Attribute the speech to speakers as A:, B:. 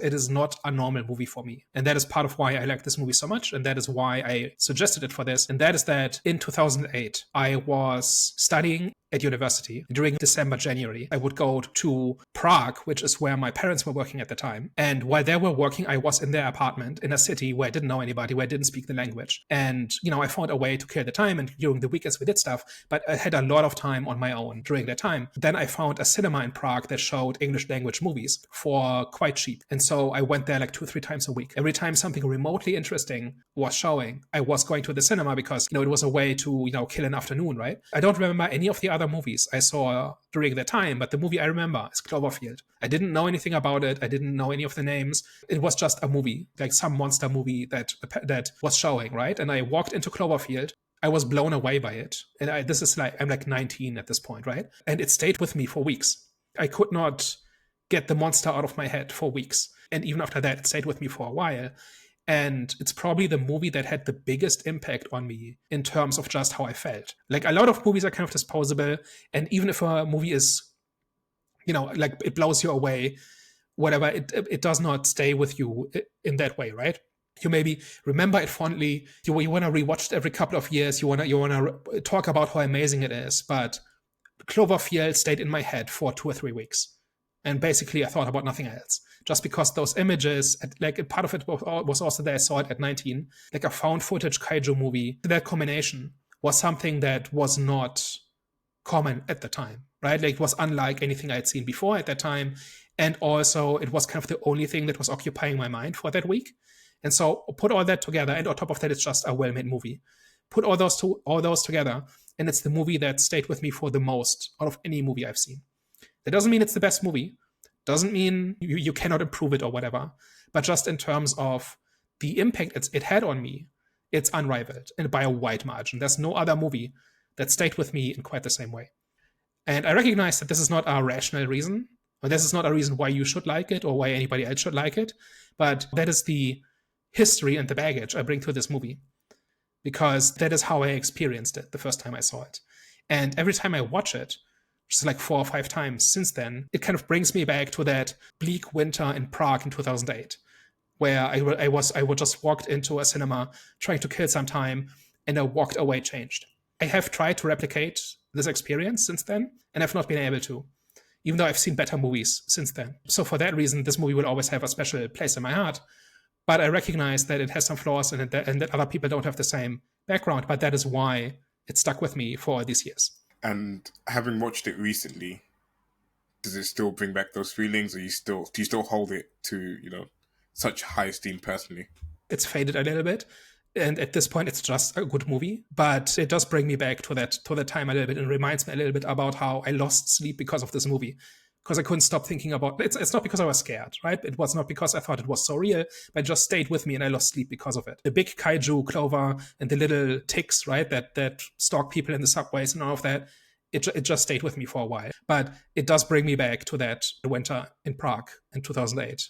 A: It is not a normal movie for me. And that is part of why I like this movie so much. And that is why I suggested it for this. And that is that in 2008, I was studying at university during December, January. I would go to Prague, which is where my parents were working at the time. And while they were working, I was in their apartment in a city where I didn't know anybody, where I didn't speak the language. And, I found a way to kill the time. And during the weekends, we did stuff. But I had a lot of time on my own during that time. Then I found a cinema in Prague that showed English language movies for quite cheap. And so I went there like 2-3 times a week. Every time something remotely interesting was showing, I was going to the cinema because, it was a way to, kill an afternoon, right? I don't remember any of the other movies I saw during that time, but the movie I remember is Cloverfield. I didn't know anything about it. I didn't know any of the names. It was just a movie, like some monster movie that was showing, right? And I walked into Cloverfield. I was blown away by it. And I'm like 19 at this point, right? And it stayed with me for weeks. I could not get the monster out of my head for weeks. And even after that, it stayed with me for a while. And it's probably the movie that had the biggest impact on me in terms of just how I felt. Like, a lot of movies are kind of disposable. And even if a movie is, like, it blows you away, whatever, it does not stay with you in that way, right? You maybe remember it fondly. You want to rewatch it every couple of years. You want to talk about how amazing it is. But Cloverfield stayed in my head for 2 or 3 weeks. And basically, I thought about nothing else. Just because those images, like, part of it was also that I saw it at 19, like a found footage kaiju movie. That combination was something that was not common at the time, right? Like, it was unlike anything I had seen before at that time. And also, it was kind of the only thing that was occupying my mind for that week. And so put all that together, and on top of that, it's just a well-made movie. Put all those together, and it's the movie that stayed with me for the most out of any movie I've seen. That doesn't mean it's the best movie. Doesn't mean you cannot improve it or whatever. But just in terms of the impact it had on me, it's unrivaled, and by a wide margin. There's no other movie that stayed with me in quite the same way. And I recognize that this is not a rational reason, or this is not a reason why you should like it or why anybody else should like it. But that is the history and the baggage I bring to this movie, because that is how I experienced it the first time I saw it. And every time I watch it, which is like 4 or 5 times since then, it kind of brings me back to that bleak winter in Prague in 2008, where I just walked into a cinema trying to kill some time, and I walked away changed. I have tried to replicate this experience since then, and I've not been able to, even though I've seen better movies since then. So for that reason, this movie will always have a special place in my heart. But I recognize that it has some flaws and that other people don't have the same background. But that is why it stuck with me for these years.
B: And having watched it recently, does it still bring back those feelings, or do you still hold it to, such high esteem personally?
A: It's faded a little bit. And at this point, it's just a good movie. But it does bring me back to that time a little bit, and reminds me a little bit about how I lost sleep because of this movie. Because I couldn't stop thinking about it. It's not because I was scared, right? It was not because I thought it was so real, but it just stayed with me, and I lost sleep because of it. The big kaiju Clover and the little ticks, right, that stalk people in the subways and all of that, it just stayed with me for a while. But it does bring me back to that winter in Prague in 2008.